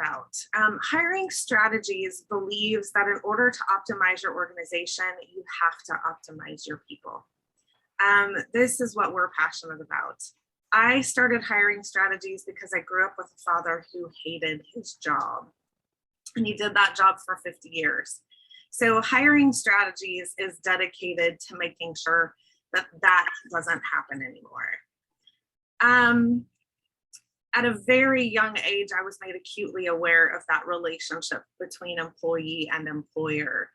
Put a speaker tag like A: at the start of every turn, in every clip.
A: about? Hiring Strategies believes that in order to optimize your organization, you have to optimize your people. This is what we're passionate about. I started Hiring Strategies because I grew up with a father who hated his job, and he did that job for 50 years. So Hiring Strategies is dedicated to making sure that that doesn't happen anymore. At a very young age, I was made acutely aware of that relationship between employee and employer.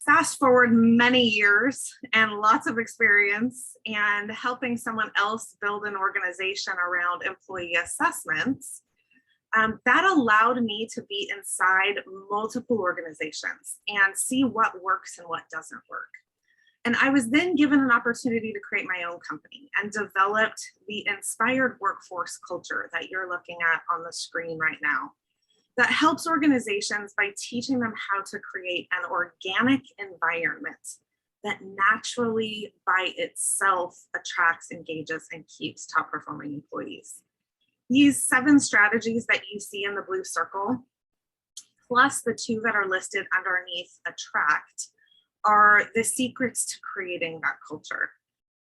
A: Fast forward many years and lots of experience and helping someone else build an organization around employee assessments, that allowed me to be inside multiple organizations and see what works and what doesn't work. And I was then given an opportunity to create my own company and developed the inspired workforce culture that you're looking at on the screen right now, that helps organizations by teaching them how to create an organic environment that naturally by itself attracts, engages, and keeps top performing employees. These 7 strategies that you see in the blue circle, plus the 2 that are listed underneath attract, are the secrets to creating that culture.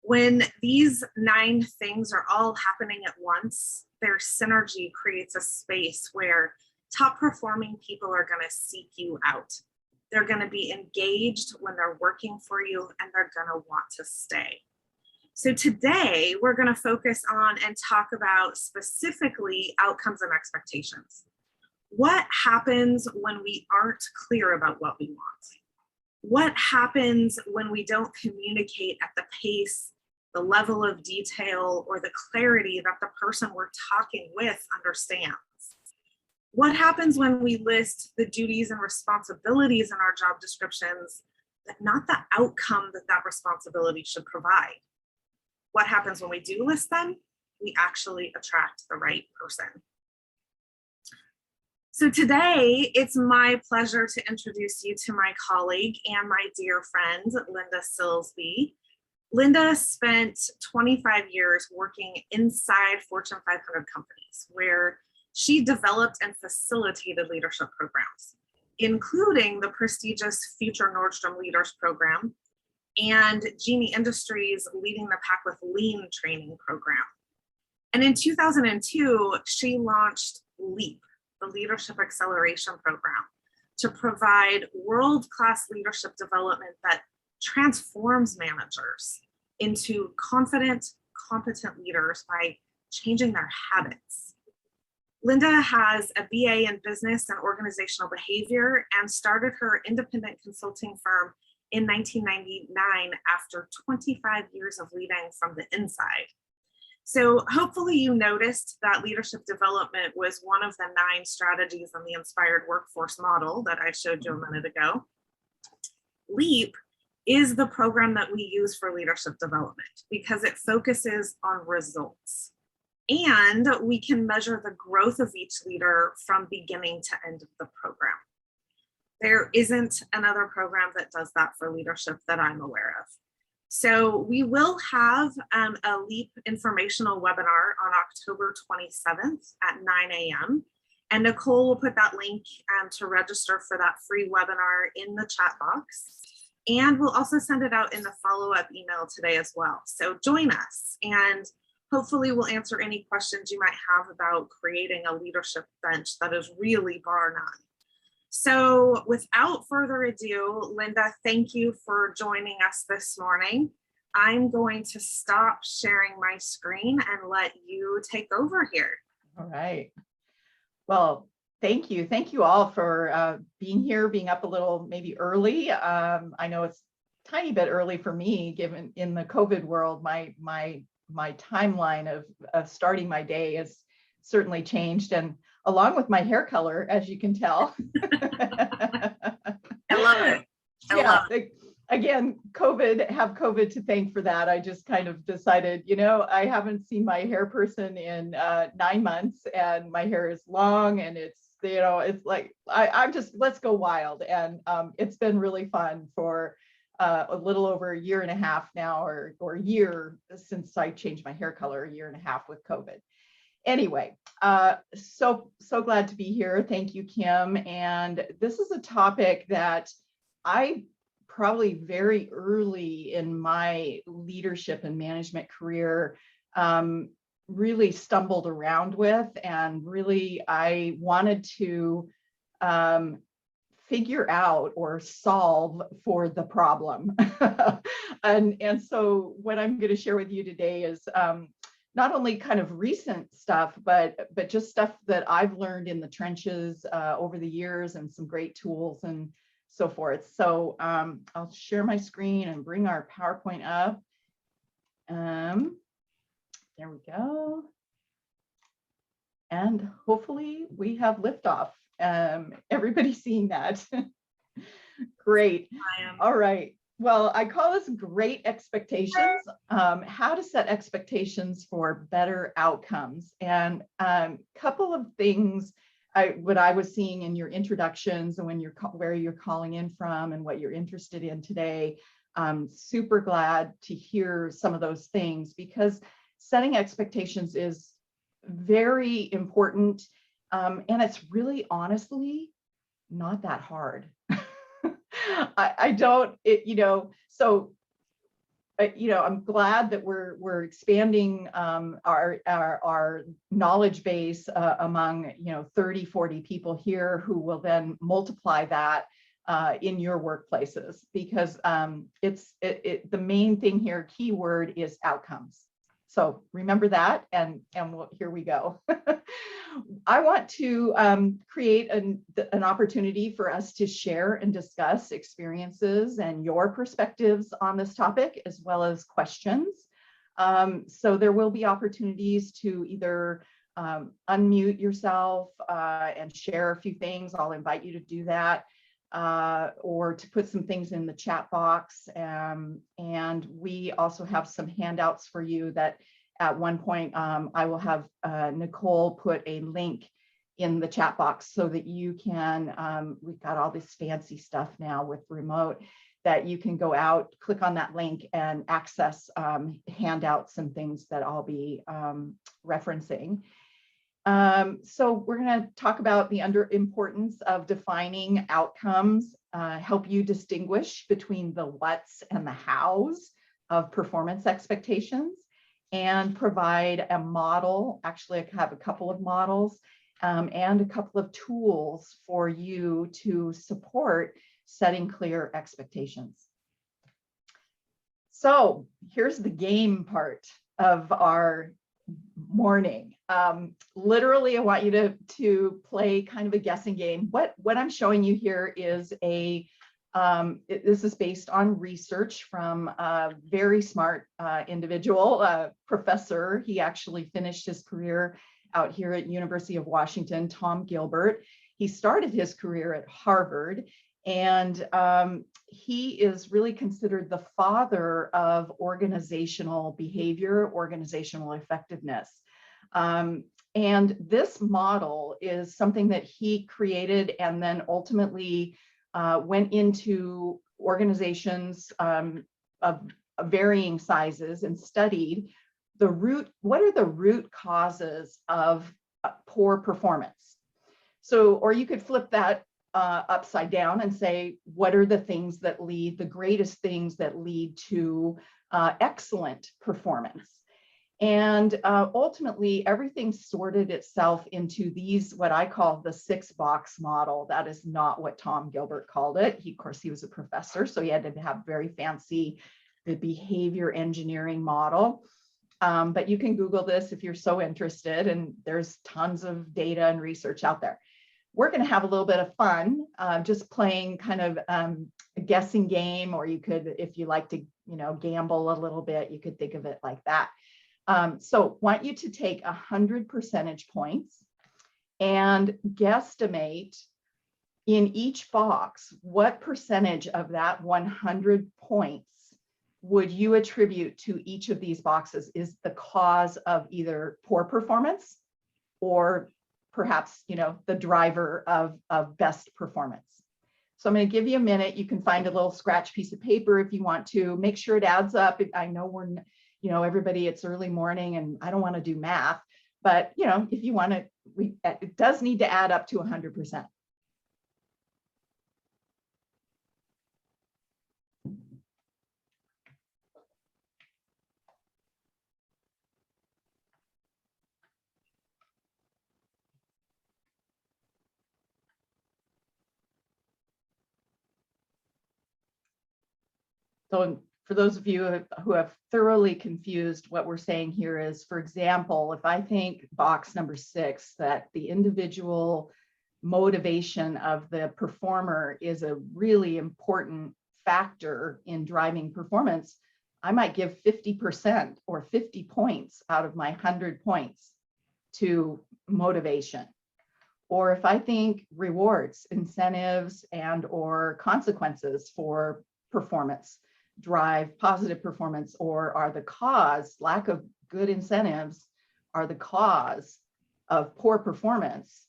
A: When these 9 things are all happening at once, their synergy creates a space where top performing people are going to seek you out. They're going to be engaged when they're working for you, and they're going to want to stay. So today we're going to focus on and talk about specifically outcomes and expectations. What happens when we aren't clear about what we want? What happens when we don't communicate at the pace, the level of detail, or the clarity that the person we're talking with understands? What happens when we list the duties and responsibilities in our job descriptions, but not the outcome that that responsibility should provide? What happens when we do list them? We actually attract the right person. So today, it's my pleasure to introduce you to my colleague and my dear friend, Linda Silsby. Linda spent 25 years working inside Fortune 500 companies, where she developed and facilitated leadership programs, including the prestigious Future Nordstrom Leaders Program and Genie Industries Leading the Pack with Lean training program. And in 2002, she launched LEAP, the Leadership Acceleration Program, to provide world-class leadership development that transforms managers into confident, competent leaders by changing their habits. Linda has a BA in business and organizational behavior and started her independent consulting firm in 1999 after 25 years of leading from the inside. So hopefully you noticed that leadership development was one of the 9 strategies in the inspired workforce model that I showed you a minute ago. LEAP is the program that we use for leadership development because it focuses on results. And we can measure the growth of each leader from beginning to end of the program. There isn't another program that does that for leadership that I'm aware of. So we will have a LEAP informational webinar on October 27th at 9 a.m. And Nicole will put that link to register for that free webinar in the chat box. And we'll also send it out in the follow-up email today as well. So join us, and hopefully we'll answer any questions you might have about creating a leadership bench that is really bar none. So without further ado, Linda, thank you for joining us this morning. I'm going to stop sharing my screen and let you take over here.
B: All right. Well, thank you. Thank you all for being here, being up a little maybe early. I know it's a tiny bit early for me, given in the COVID world, my timeline of starting my day has certainly changed, and along with my hair color, as you can tell.
A: I love it. I love it.
B: Again, have COVID to thank for that. I just kind of decided, I haven't seen my hair person in 9 months, and my hair is long, and it's like, I'm just, let's go wild. And it's been really fun for a little over a year and a half now, or a year since I changed my hair color, a year and a half with COVID. Anyway, so glad to be here. Thank you, Kim. And this is a topic that I probably very early in my leadership and management career really stumbled around with, and really I wanted to figure out or solve for the problem. And so what I'm going to share with you today is not only kind of recent stuff, but just stuff that I've learned in the trenches over the years, and some great tools and so forth. So I'll share my screen and bring our PowerPoint up. There we go. And hopefully we have liftoff. Everybody's seeing that. Great. All right. Well, I call this great expectations, how to set expectations for better outcomes. And a couple of things, what I was seeing in your introductions and when where you're calling in from and what you're interested in today. I'm super glad to hear some of those things, because setting expectations is very important. And it's really, honestly, not that hard. I don't, so, I'm glad that we're expanding our knowledge base among, 30, 40 people here, who will then multiply that in your workplaces, because the main thing here, keyword, is outcomes. So remember that, and here we go. I want to create an opportunity for us to share and discuss experiences and your perspectives on this topic, as well as questions. So there will be opportunities to either unmute yourself and share a few things. I'll invite you to do that. Or to put some things in the chat box. And we also have some handouts for you that at one point I will have Nicole put a link in the chat box so that you can, we've got all this fancy stuff now with remote, that you can go out, click on that link, and access handouts and things that I'll be referencing. So we're going to talk about the importance of defining outcomes, help you distinguish between the what's and the how's of performance expectations, and provide a model. Actually, I have a couple of models and a couple of tools for you to support setting clear expectations. So here's the game part of our morning. Literally, I want you to play kind of a guessing game. What I'm showing you here is this is based on research from a very smart individual, professor. He actually finished his career out here at University of Washington, Tom Gilbert. He started his career at Harvard, and he is really considered the father of organizational behavior, organizational effectiveness. And this model is something that he created and then ultimately went into organizations of varying sizes and studied what are the root causes of poor performance. So, or you could flip that upside down and say, what are the greatest things that lead to excellent performance? And ultimately, everything sorted itself into these, what I call the 6-box model. That is not what Tom Gilbert called it. Of course, he was a professor, so he had to have very fancy, the behavior engineering model. But you can Google this if you're so interested, and there's tons of data and research out there. We're going to have a little bit of fun, just playing kind of a guessing game, or you could, if you like to, gamble a little bit, you could think of it like that. So want you to take 100 percentage points and guesstimate in each box, what percentage of that 100 points would you attribute to each of these boxes is the cause of either poor performance or perhaps, the driver of best performance. So I'm going to give you a minute. You can find a little scratch piece of paper if you want to. Make sure it adds up. I know everybody, it's early morning and I don't want to do math, But, you know, if you want to, it does need to add up to 100%. So for those of you who have thoroughly confused, what we're saying here is, for example, if I think box number 6, that the individual motivation of the performer is a really important factor in driving performance, I might give 50% or 50 points out of my 100 points to motivation. Or if I think rewards, incentives, and or consequences for performance drive positive performance, or are the cause, lack of good incentives are the cause of poor performance,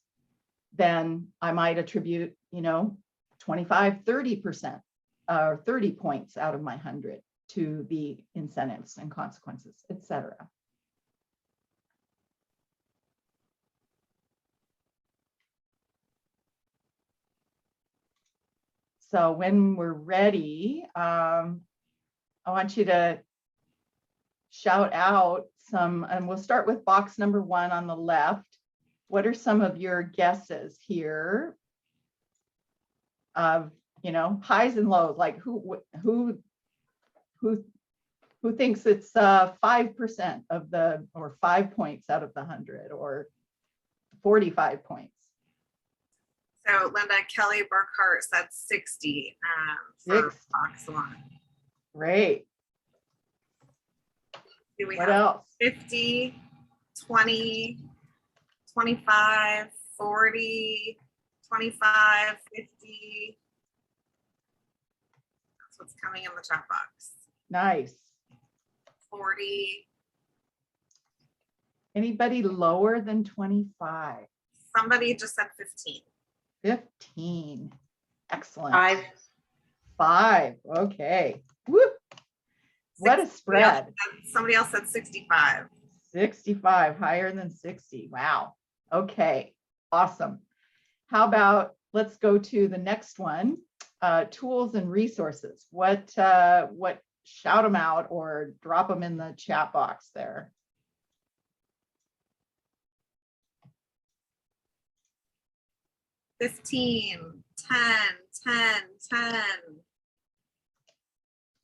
B: then I might attribute, you know, 25, 30% or 30 points out of my 100 to the incentives and consequences, etc. So when we're ready, I want you to shout out some, and we'll start with box number 1 on the left. What are some of your guesses here of, you know, highs and lows? Like who thinks it's 5% of the, or 5 points out of the 100, or 45 points?
A: So Linda, Kelly Burkhart said 60 for box 1.
B: Great.
A: Do we
B: What
A: have
B: else?
A: 50, 20, 25, 40, 25, 50? That's what's coming in the chat box.
B: Nice.
A: 40.
B: Anybody lower than 25?
A: Somebody just said 15.
B: 15. Excellent.
C: 5.
B: Okay. Woo. What a spread.
A: Somebody else said 65.
B: 65, higher than 60. Wow. Okay. Awesome. How about, let's go to the next one. Tools and resources. What shout them out or drop them in the chat box there.
A: $15, 10, 10, 10.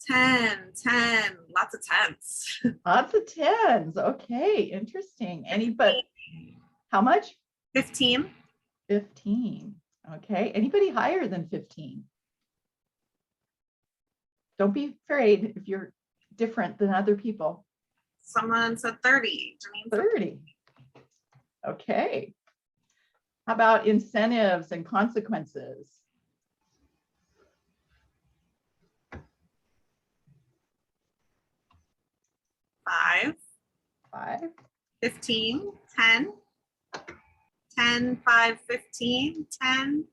A: 10, 10, lots of tens.
B: Lots of tens. Okay, interesting. Anybody, how much?
A: 15.
B: 15. Okay, anybody higher than 15? Don't be afraid if you're different than other people.
A: Someone said 30.
B: 30. Okay. How about incentives and consequences?
A: 5.
B: 5.
A: 15, 10. 10, 5, 15, 10.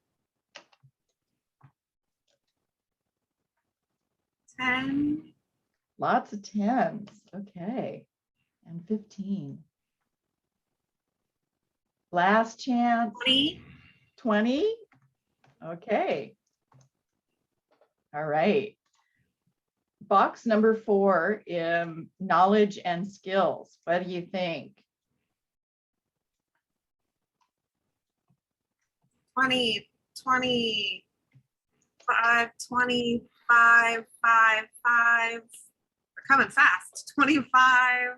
A: 10.
B: Lots of tens. Okay. And 15. Last chance.
A: 20.
B: 20. Okay. All right. Box number 4, knowledge and skills. What do you think?
A: 20, 25, 25, 5, 5. They're coming fast. 25,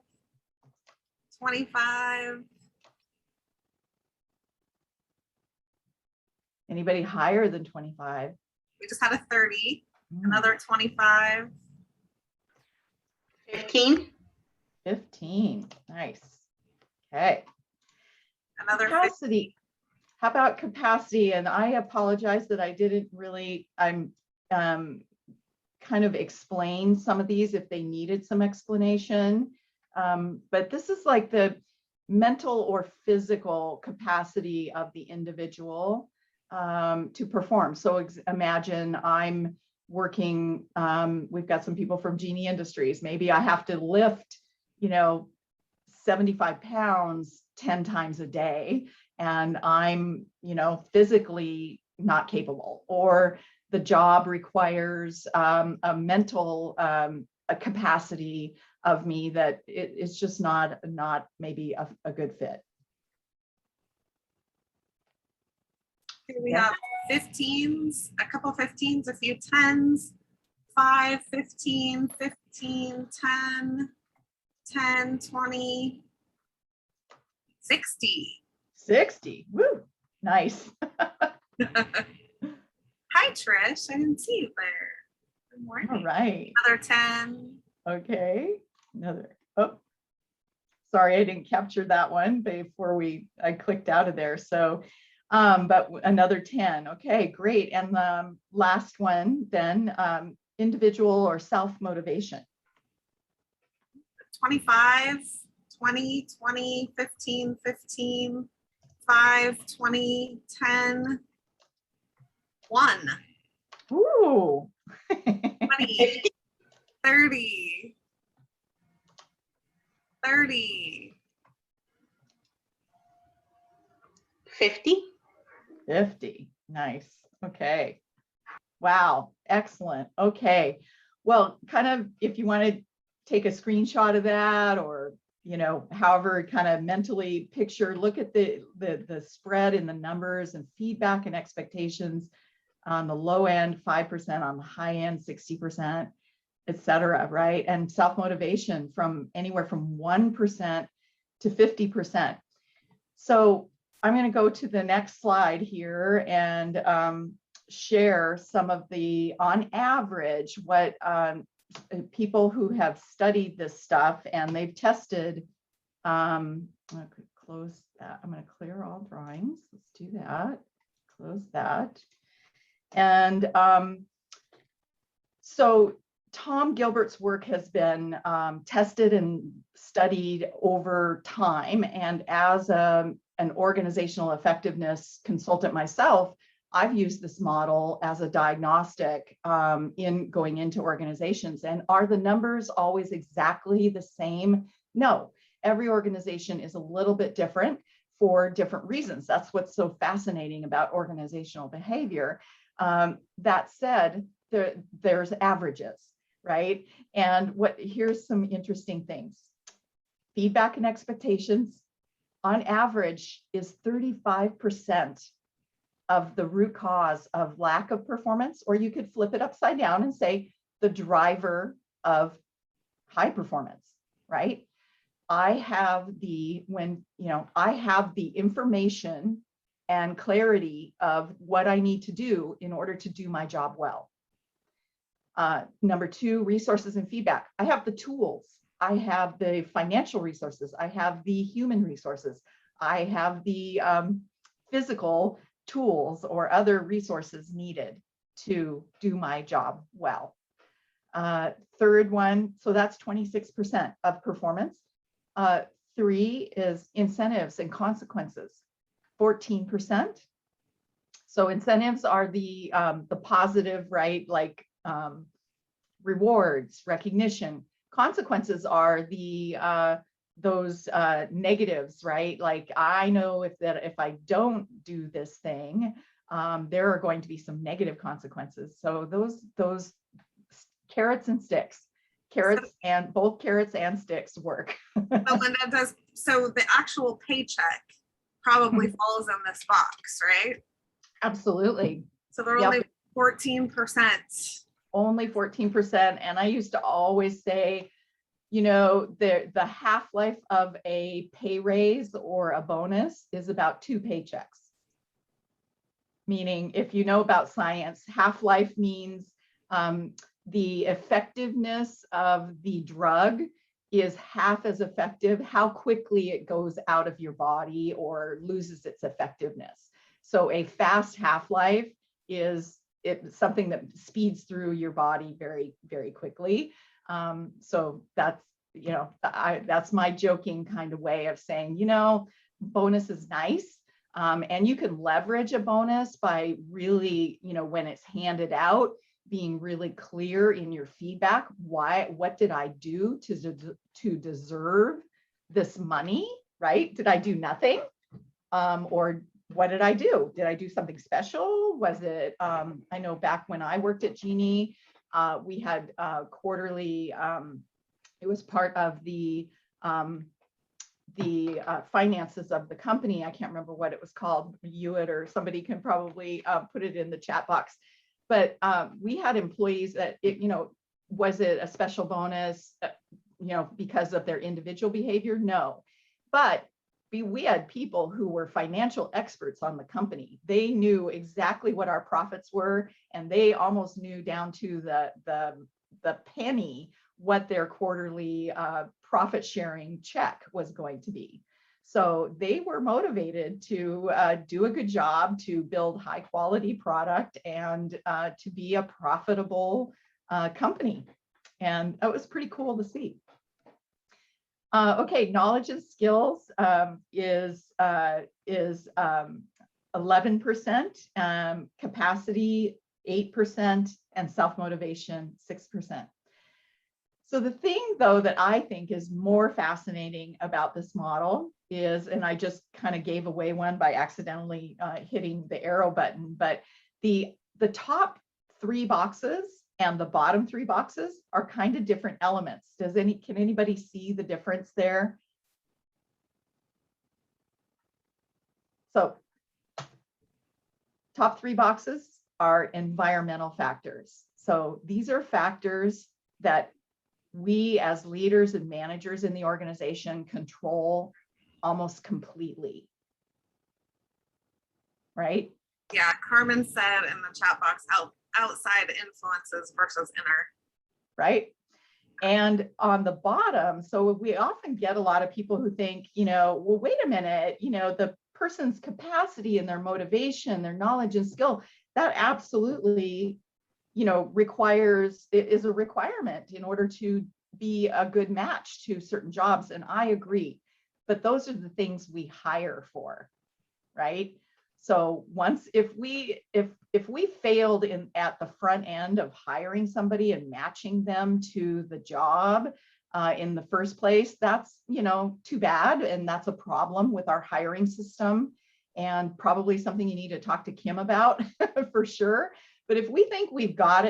A: 25.
B: Anybody higher than 25?
A: We just had a 30, another 25.
C: 15.
B: 15. Nice. Okay.
A: Another
B: capacity. How about capacity? And I apologize that I didn't really, kind of explain some of these if they needed some explanation. But this is like the mental or physical capacity of the individual to perform. So imagine I'm working, we've got some people from Genie Industries. Maybe I have to lift, 75 pounds 10 times a day and I'm, physically not capable, or the job requires a mental a capacity of me that it's just not maybe a good fit.
A: Here we have 15s, a couple 15s, a few 10s, 5, 15, 15, 10, 10, 20, 60.
B: 60. Woo, nice.
A: Hi, Trish. I didn't see you there. Good morning.
B: All right.
A: Another 10.
B: Okay. Another. Oh, sorry, I didn't capture that one before I clicked out of there. So, but another 10. Okay, great. And the last one then, individual or self-motivation.
A: 25, 20, 20, 15, 15, 5, 20, 10, 1.
B: Ooh.
A: 20, 30, 30,
C: 50.
B: 50. Nice. Okay. Wow. Excellent. Okay. Well, kind of, if you want to take a screenshot of that, or, however, kind of mentally picture, look at the spread in the numbers and feedback and expectations on the low end, 5%, on the high end, 60%, et cetera, right? And self-motivation from anywhere from 1% to 50%. So I'm going to go to the next slide here and share some of the, on average, what people who have studied this stuff and they've tested. I'm going to close that. I'm going to clear all drawings. Let's do that. Close that. And so Tom Gilbert's work has been tested and studied over time. And as an organizational effectiveness consultant myself, I've used this model as a diagnostic in going into organizations. And are the numbers always exactly the same? No, every organization is a little bit different for different reasons. That's what's so fascinating about organizational behavior. That said, there's averages, right? And here's some interesting things. Feedback and expectations, on average, is 35% of the root cause of lack of performance, or you could flip it upside down and say the driver of high performance, right? I have the information and clarity of what I need to do in order to do my job well. Number 2, resources and feedback. I have the tools. I have the financial resources. I have the human resources. I have the physical tools or other resources needed to do my job well. Third one, so that's 26% of performance. 3 is incentives and consequences, 14%. So incentives are the positive, right? Like rewards, recognition. Consequences are the those negatives, right? Like I know if I don't do this thing, there are going to be some negative consequences. So those carrots and sticks. Both carrots and sticks work.
A: So Linda, so the actual paycheck probably falls in this box, right?
B: Absolutely.
A: So they're only 14%.
B: Only 14%. And I used to always say, the half-life of a pay raise or a bonus is about 2 paychecks. Meaning, if you know about science, half-life means the effectiveness of the drug is half as effective, how quickly it goes out of your body or loses its effectiveness. So a fast half-life is something that speeds through your body very, very quickly. So that's, that's my joking kind of way of saying, bonus is nice. And you can leverage a bonus by really, when it's handed out, being really clear in your feedback. What did I do to deserve this money, right? Did I do nothing? Or what did I do? Did I do something special? Was it, I know back when I worked at Genie, we had quarterly, it was part of the finances of the company. I can't remember what it was called, Hewitt, or somebody can probably put it in the chat box. But we had employees that, was it a special bonus, because of their individual behavior? No. But we had people who were financial experts on the company. They knew exactly what our profits were, and they almost knew down to the penny what their quarterly profit sharing check was going to be. So they were motivated to do a good job, to build high quality product, and to be a profitable company. And that was pretty cool to see. Okay, knowledge and skills is 11%, capacity 8%, and self-motivation 6%. So the thing, though, that I think is more fascinating about this model is, and I just kind of gave away one by accidentally hitting the arrow button, but the top 3 boxes and the bottom 3 boxes are kind of different elements. Can anybody see the difference there? So top 3 boxes are environmental factors. So these are factors that we as leaders and managers in the organization control almost completely, right?
A: Yeah, Carmen said in the chat box, outside influences versus inner.
B: Right. And on the bottom, so we often get a lot of people who think, well, wait a minute, the person's capacity and their motivation, their knowledge and skill, that absolutely, is a requirement in order to be a good match to certain jobs. And I agree, but those are the things we hire for, right? So if we failed at the front end of hiring somebody and matching them to the job in the first place, that's, too bad. And that's a problem with our hiring system, and probably something you need to talk to Kim about for sure. But if we think we've got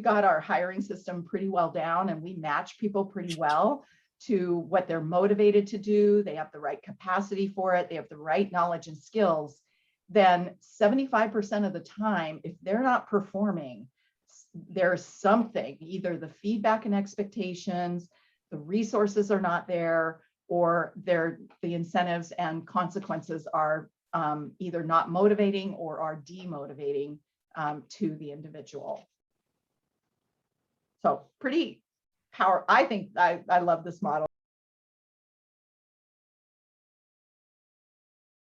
B: our hiring system pretty well down, and we match people pretty well to what they're motivated to do, they have the right capacity for it, they have the right knowledge and skills, then 75% of the time, if they're not performing, there's something, either the feedback and expectations, the resources are not there, or the incentives and consequences are either not motivating or are demotivating to the individual. So pretty powerful. I think I love this model.